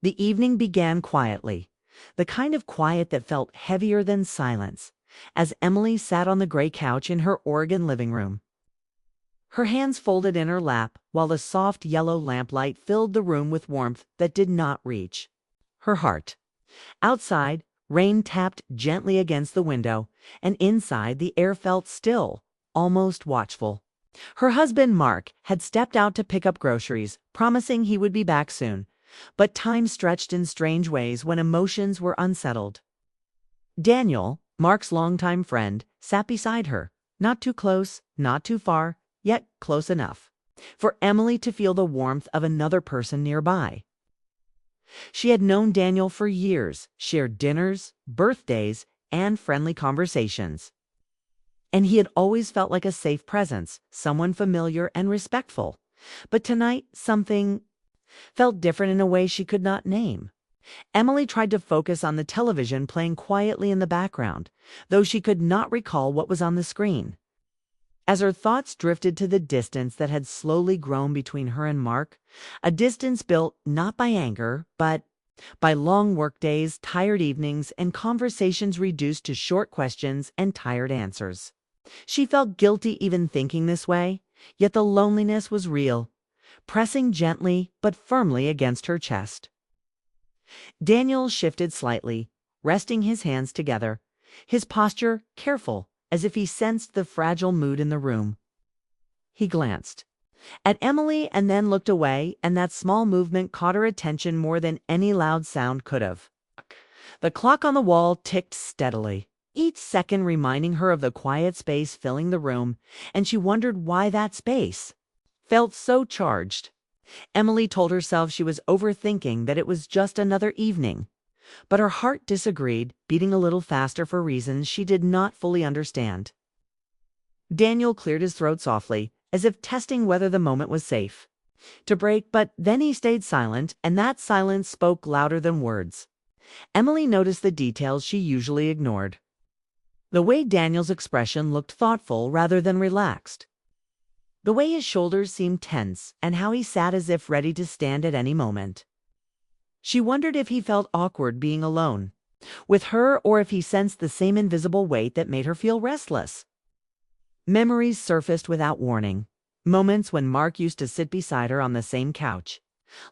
The evening began quietly, the kind of quiet that felt heavier than silence, as Emily sat on the gray couch in her Oregon living room. Her hands folded in her lap, while the soft yellow lamplight filled the room with warmth that did not reach her heart. Outside, rain tapped gently against the window, and inside the air felt still, almost watchful. Her husband, Mark, had stepped out to pick up groceries, promising he would be back soon, but time stretched in strange ways when emotions were unsettled. Daniel, Mark's longtime friend, sat beside her, not too close, not too far, yet close enough for Emily to feel the warmth of another person nearby. She had known Daniel for years, shared dinners, birthdays, and friendly conversations. And he had always felt like a safe presence, someone familiar and respectful. But tonight, something felt different in a way she could not name. Emily tried to focus on the television playing quietly in the background, though she could not recall what was on the screen. As her thoughts drifted to the distance that had slowly grown between her and Mark, a distance built not by anger, but by long workdays, tired evenings, and conversations reduced to short questions and tired answers. She felt guilty even thinking this way, yet the loneliness was real, pressing gently but firmly against her chest. Daniel shifted slightly, resting his hands together, his posture careful, as if he sensed the fragile mood in the room. He glanced at Emily and then looked away, and that small movement caught her attention more than any loud sound could have. The clock on the wall ticked steadily, each second reminding her of the quiet space filling the room, and she wondered why that space felt so charged. Emily told herself she was overthinking, that it was just another evening. But her heart disagreed, beating a little faster for reasons she did not fully understand. Daniel cleared his throat softly, as if testing whether the moment was safe to break, but then he stayed silent, and that silence spoke louder than words. Emily noticed the details she usually ignored. The way Daniel's expression looked thoughtful rather than relaxed. The way his shoulders seemed tense, and how he sat as if ready to stand at any moment. She wondered if he felt awkward being alone with her, or if he sensed the same invisible weight that made her feel restless. Memories surfaced without warning. Moments when Mark used to sit beside her on the same couch,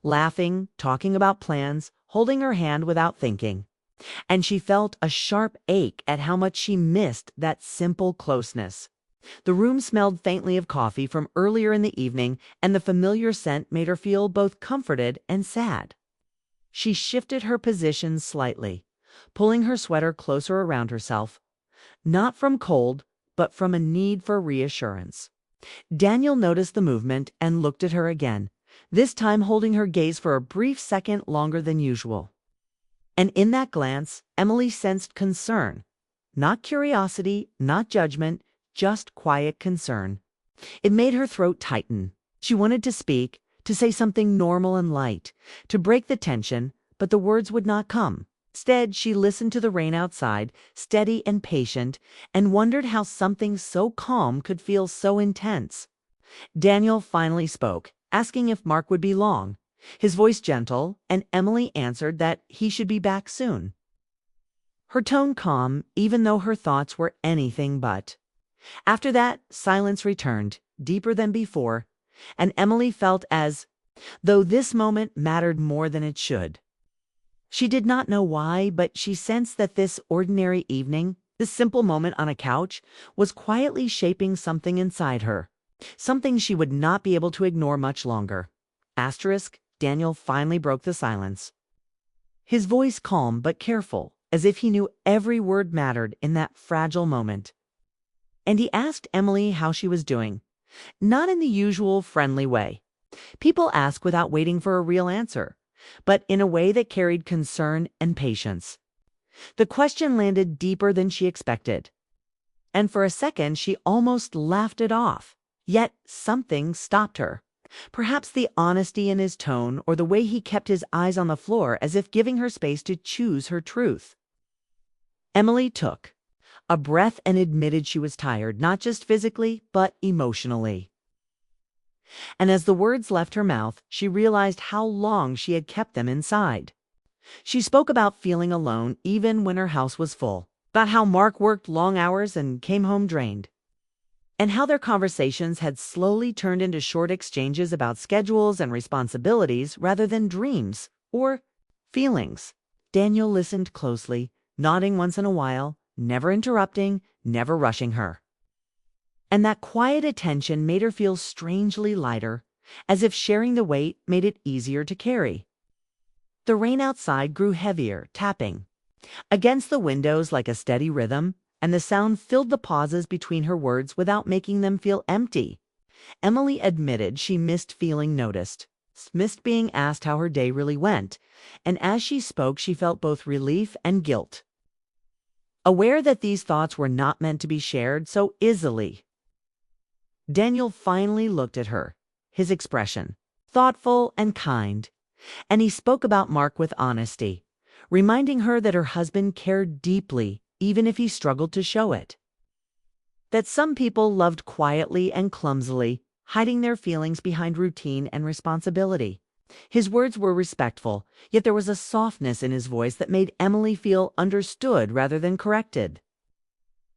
laughing, talking about plans, holding her hand without thinking. And she felt a sharp ache at how much she missed that simple closeness. The room smelled faintly of coffee from earlier in the evening, and the familiar scent made her feel both comforted and sad. She shifted her position slightly, pulling her sweater closer around herself, not from cold, but from a need for reassurance. Daniel noticed the movement and looked at her again, this time holding her gaze for a brief second longer than usual. And in that glance, Emily sensed concern. Not curiosity, not judgment, just quiet concern. It made her throat tighten. She wanted to speak, to say something normal and light, to break the tension, but the words would not come. Instead, she listened to the rain outside, steady and patient, and wondered how something so calm could feel so intense. Daniel finally spoke, asking if Mark would be long, his voice gentle, and Emily answered that he should be back soon. Her tone calm, even though her thoughts were anything but. After that, silence returned, deeper than before, and Emily felt as though this moment mattered more than it should. She did not know why, but she sensed that this ordinary evening, this simple moment on a couch, was quietly shaping something inside her, something she would not be able to ignore much longer. Daniel finally broke the silence. His voice calm but careful, as if he knew every word mattered in that fragile moment. And he asked Emily how she was doing. Not in the usual friendly way. People ask without waiting for a real answer, but in a way that carried concern and patience. The question landed deeper than she expected, and for a second she almost laughed it off. Yet something stopped her. Perhaps the honesty in his tone, or the way he kept his eyes on the floor as if giving her space to choose her truth. Emily took a breath and admitted she was tired, not just physically, but emotionally. And as the words left her mouth, she realized how long she had kept them inside. She spoke about feeling alone even when her house was full, about how Mark worked long hours and came home drained, and how their conversations had slowly turned into short exchanges about schedules and responsibilities rather than dreams or feelings. Daniel listened closely, nodding once in a while, never interrupting, never rushing her. And that quiet attention made her feel strangely lighter, as if sharing the weight made it easier to carry. The rain outside grew heavier, tapping against the windows like a steady rhythm, and the sound filled the pauses between her words without making them feel empty. Emily admitted she missed feeling noticed, missed being asked how her day really went, and as she spoke she felt both relief and guilt, aware that these thoughts were not meant to be shared so easily. Daniel finally looked at her, his expression thoughtful and kind, and he spoke about Mark with honesty, reminding her that her husband cared deeply even if he struggled to show it. That some people loved quietly and clumsily, hiding their feelings behind routine and responsibility. His words were respectful, yet there was a softness in his voice that made Emily feel understood rather than corrected.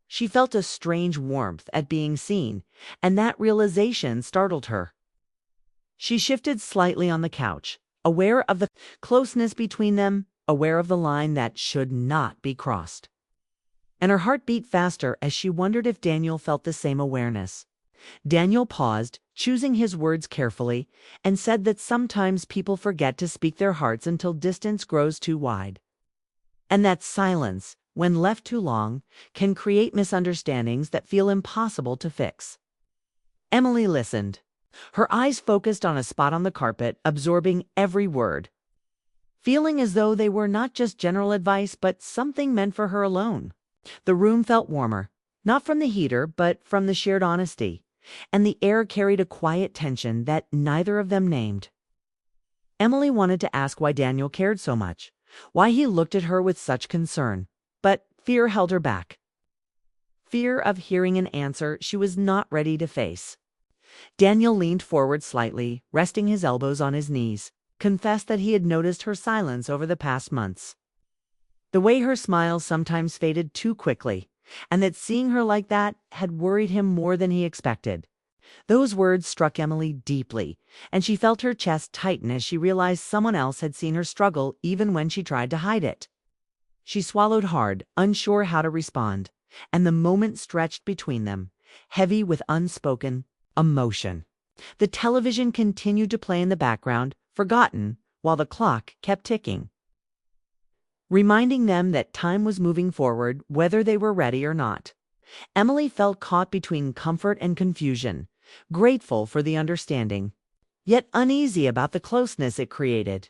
She felt a strange warmth at being seen, and that realization startled her. She shifted slightly on the couch, aware of the closeness between them, aware of the line that should not be crossed. And her heart beat faster as she wondered if Daniel felt the same awareness. Daniel paused, choosing his words carefully, and said that sometimes people forget to speak their hearts until distance grows too wide. And that silence, when left too long, can create misunderstandings that feel impossible to fix. Emily listened, her eyes focused on a spot on the carpet, absorbing every word, feeling as though they were not just general advice but something meant for her alone. The room felt warmer, not from the heater but from the shared honesty, and the air carried a quiet tension that neither of them named. Emily wanted to ask why Daniel cared so much, why he looked at her with such concern, but fear held her back. Fear of hearing an answer she was not ready to face. Daniel leaned forward slightly, resting his elbows on his knees, confessed that he had noticed her silence over the past months. The way her smile sometimes faded too quickly, and that seeing her like that had worried him more than he expected. Those words struck Emily deeply, and she felt her chest tighten as she realized someone else had seen her struggle even when she tried to hide it. She swallowed hard, unsure how to respond, and the moment stretched between them, heavy with unspoken emotion. The television continued to play in the background, forgotten, while the clock kept ticking, reminding them that time was moving forward whether they were ready or not. Emily felt caught between comfort and confusion, grateful for the understanding, yet uneasy about the closeness it created.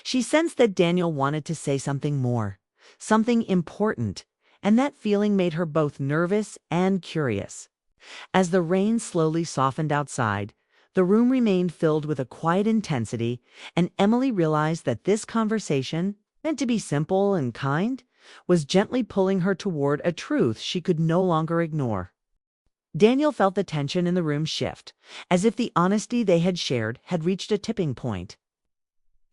She sensed that Daniel wanted to say something more, something important, and that feeling made her both nervous and curious. As the rain slowly softened outside, the room remained filled with a quiet intensity, and Emily realized that this conversation, meant to be simple and kind, was gently pulling her toward a truth she could no longer ignore. Daniel felt the tension in the room shift, as if the honesty they had shared had reached a tipping point.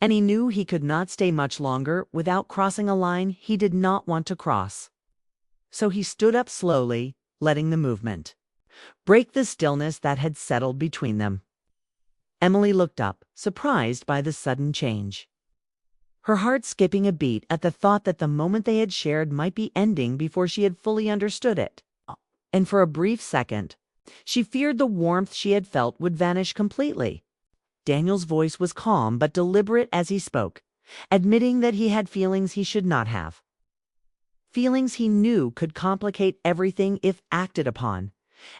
And he knew he could not stay much longer without crossing a line he did not want to cross. So he stood up slowly, letting the movement break the stillness that had settled between them. Emily looked up, surprised by the sudden change, her heart skipping a beat at the thought that the moment they had shared might be ending before she had fully understood it. And for a brief second, she feared the warmth she had felt would vanish completely. Daniel's voice was calm but deliberate as he spoke, admitting that he had feelings he should not have. Feelings he knew could complicate everything if acted upon,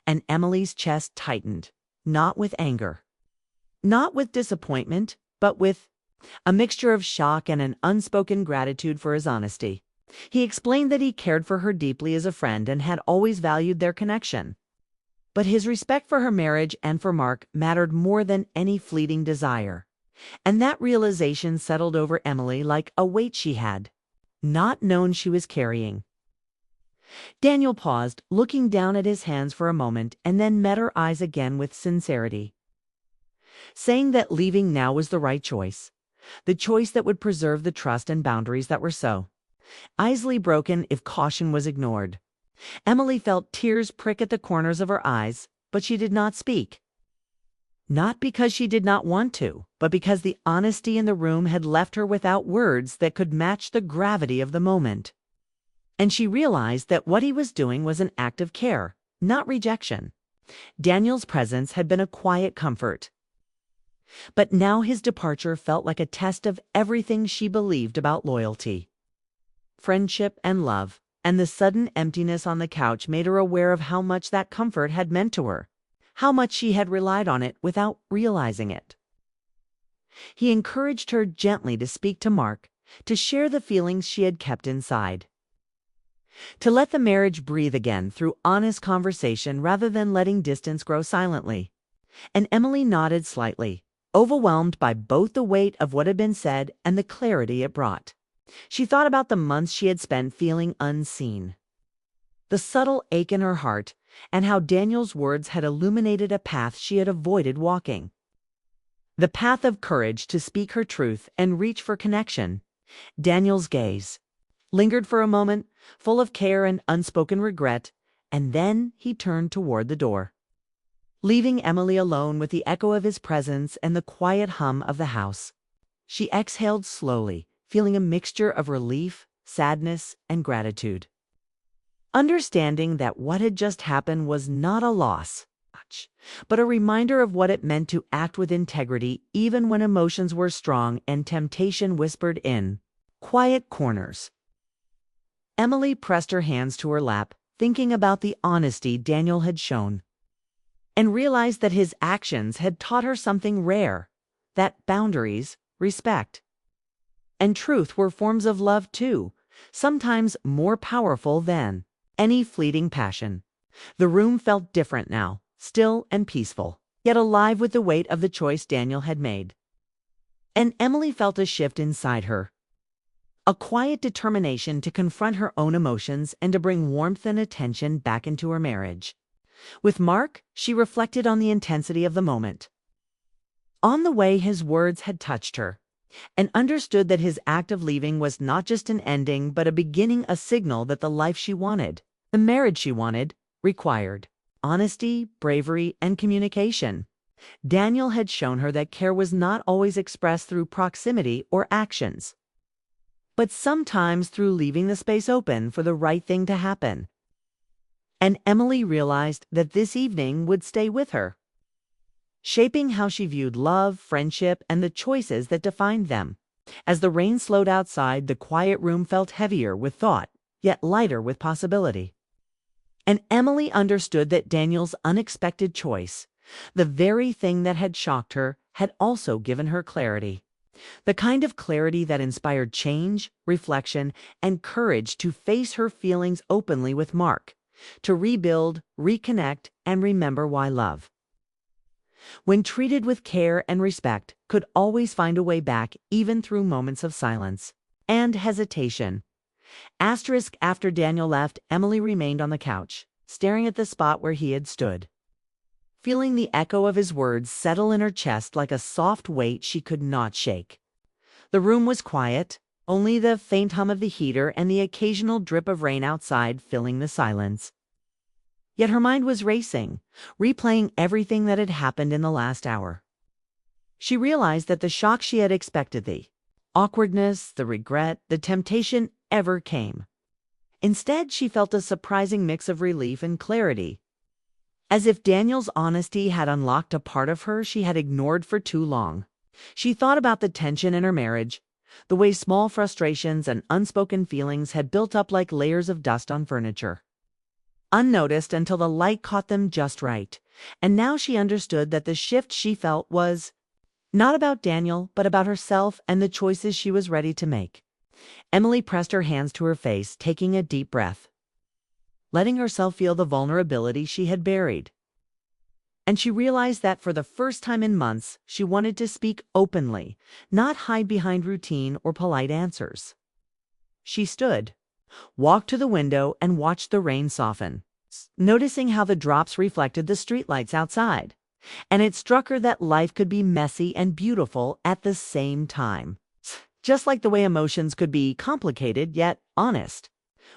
and Emily's chest tightened, not with anger, not with disappointment, but with a mixture of shock and an unspoken gratitude for his honesty. He explained that he cared for her deeply as a friend and had always valued their connection. But his respect for her marriage and for Mark mattered more than any fleeting desire. And that realization settled over Emily like a weight she had not known she was carrying. Daniel paused, looking down at his hands for a moment, and then met her eyes again with sincerity, saying that leaving now was the right choice. the choice that would preserve the trust and boundaries that were so easily broken if caution was ignored. Emily felt tears prick at the corners of her eyes, but she did not speak. Not because she did not want to, but because the honesty in the room had left her without words that could match the gravity of the moment. And she realized that what he was doing was an act of care, not rejection. Daniel's presence had been a quiet comfort. But now his departure felt like a test of everything she believed about loyalty, friendship, and love, and the sudden emptiness on the couch made her aware of how much that comfort had meant to her, how much she had relied on it without realizing it. He encouraged her gently to speak to Mark, to share the feelings she had kept inside, to let the marriage breathe again through honest conversation rather than letting distance grow silently. And Emily nodded slightly, overwhelmed by both the weight of what had been said and the clarity it brought. She thought about the months she had spent feeling unseen, the subtle ache in her heart, and how Daniel's words had illuminated a path she had avoided walking. The path of courage to speak her truth and reach for connection. Daniel's gaze lingered for a moment, full of care and unspoken regret, and then he turned toward the door, leaving Emily alone with the echo of his presence and the quiet hum of the house. She exhaled slowly, feeling a mixture of relief, sadness, and gratitude, understanding that what had just happened was not a loss, but a reminder of what it meant to act with integrity even when emotions were strong and temptation whispered in quiet corners. Emily pressed her hands to her lap, thinking about the honesty Daniel had shown, and realized that his actions had taught her something rare, that boundaries, respect, and truth were forms of love too, sometimes more powerful than any fleeting passion. The room felt different now, still and peaceful, yet alive with the weight of the choice Daniel had made. And Emily felt a shift inside her, a quiet determination to confront her own emotions and to bring warmth and attention back into her marriage. With Mark, she reflected on the intensity of the moment, on the way his words had touched her, and understood that his act of leaving was not just an ending but a beginning, a signal that the life she wanted, the marriage she wanted, required honesty, bravery, and communication. Daniel had shown her that care was not always expressed through proximity or actions, but sometimes through leaving the space open for the right thing to happen. And Emily realized that this evening would stay with her, shaping how she viewed love, friendship, and the choices that defined them. As the rain slowed outside, the quiet room felt heavier with thought, yet lighter with possibility. And Emily understood that Daniel's unexpected choice, the very thing that had shocked her, had also given her clarity. The kind of clarity that inspired change, reflection, and courage to face her feelings openly with Mark, to rebuild, reconnect, and remember why love, when treated with care and respect, could always find a way back even through moments of silence and hesitation. After Daniel left, Emily remained on the couch, staring at the spot where he had stood, feeling the echo of his words settle in her chest like a soft weight she could not shake. The room was quiet, only the faint hum of the heater and the occasional drip of rain outside filling the silence. Yet her mind was racing, replaying everything that had happened in the last hour. She realized that the shock she had expected, the awkwardness, the regret, the temptation, ever came. Instead, she felt a surprising mix of relief and clarity, as if Daniel's honesty had unlocked a part of her she had ignored for too long. She thought about the tension in her marriage, the way small frustrations and unspoken feelings had built up like layers of dust on furniture, unnoticed until the light caught them just right. And now she understood that the shift she felt was not about Daniel, but about herself and the choices she was ready to make. Emily pressed her hands to her face, taking a deep breath, letting herself feel the vulnerability she had buried. And she realized that for the first time in months, she wanted to speak openly, not hide behind routine or polite answers. She stood, walked to the window, and watched the rain soften, noticing how the drops reflected the streetlights outside. and it struck her that life could be messy and beautiful at the same time. Just like the way emotions could be complicated yet honest.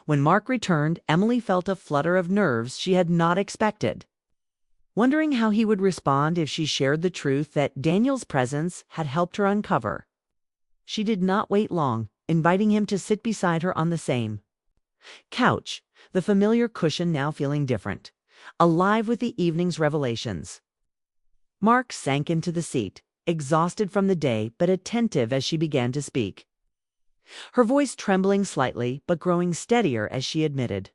When Mark returned, Emily felt a flutter of nerves she had not expected, wondering how he would respond if she shared the truth that Daniel's presence had helped her uncover. She did not wait long, inviting him to sit beside her on the same couch, the familiar cushion now feeling different, alive with the evening's revelations. Mark sank into the seat, exhausted from the day but attentive as she began to speak, her voice trembling slightly but growing steadier as she admitted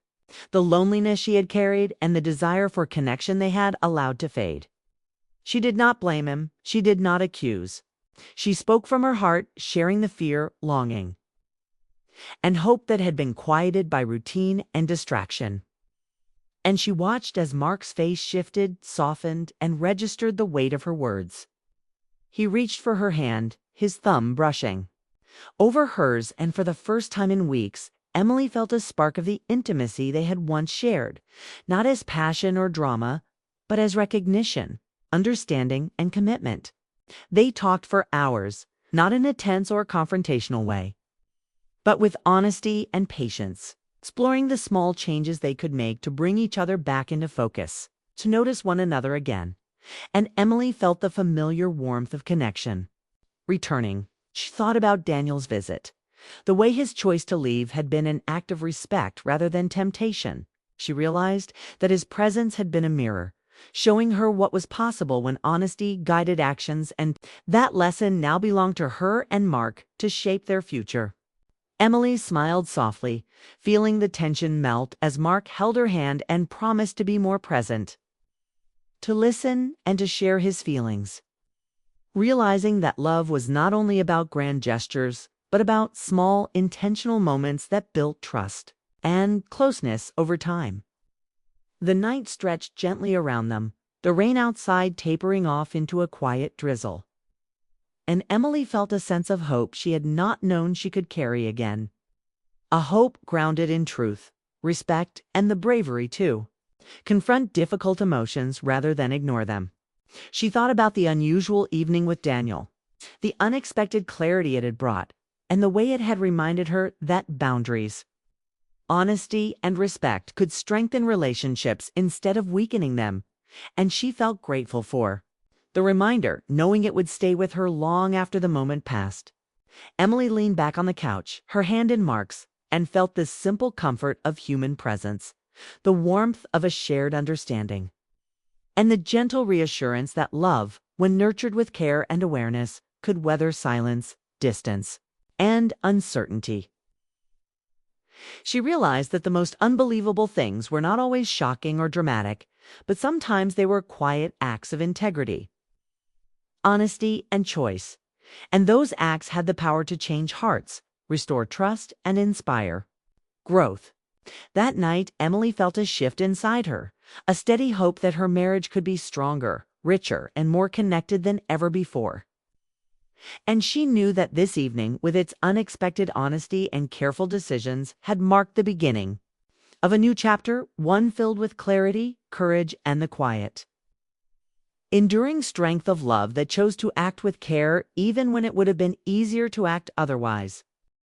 the loneliness she had carried and the desire for connection they had allowed to fade. She did not blame him. She did not accuse. She spoke from her heart, sharing the fear, longing, and hope that had been quieted by routine and distraction. And she watched as Mark's face shifted, softened, and registered the weight of her words. He reached for her hand, his thumb brushing over hers, and for the first time in weeks, Emily felt a spark of the intimacy they had once shared, not as passion or drama, but as recognition, understanding, and commitment. They talked for hours, not in a tense or confrontational way, but with honesty and patience, exploring the small changes they could make to bring each other back into focus, to notice one another again. And Emily felt the familiar warmth of connection returning. She thought about Daniel's visit, the way his choice to leave had been an act of respect rather than temptation. She realized that his presence had been a mirror, showing her what was possible when honesty guided actions, and that lesson now belonged to her and Mark to shape their future. Emily smiled softly, feeling the tension melt as Mark held her hand and promised to be more present, to listen and to share his feelings. Realizing that love was not only about grand gestures, but about small, intentional moments that built trust and closeness over time. The night stretched gently around them, the rain outside tapering off into a quiet drizzle. And Emily felt a sense of hope she had not known she could carry again. A hope grounded in truth, respect, and the bravery to confront difficult emotions rather than ignore them. She thought about the unusual evening with Daniel, the unexpected clarity it had brought, and the way it had reminded her that boundaries, honesty, and respect could strengthen relationships instead of weakening them. And she felt grateful for the reminder, knowing it would stay with her long after the moment passed. Emily leaned back on the couch, her hand in Mark's, and felt this simple comfort of human presence, the warmth of a shared understanding, and the gentle reassurance that love, when nurtured with care and awareness, could weather silence, distance, and uncertainty. She realized that the most unbelievable things were not always shocking or dramatic, but sometimes they were quiet acts of integrity, honesty, and choice. And those acts had the power to change hearts, restore trust, and inspire growth. That night, Emily felt a shift inside her, a steady hope that her marriage could be stronger, richer, and more connected than ever before. And she knew that this evening, with its unexpected honesty and careful decisions, had marked the beginning of a new chapter, one filled with clarity, courage, and the quiet, enduring strength of love that chose to act with care even when it would have been easier to act otherwise.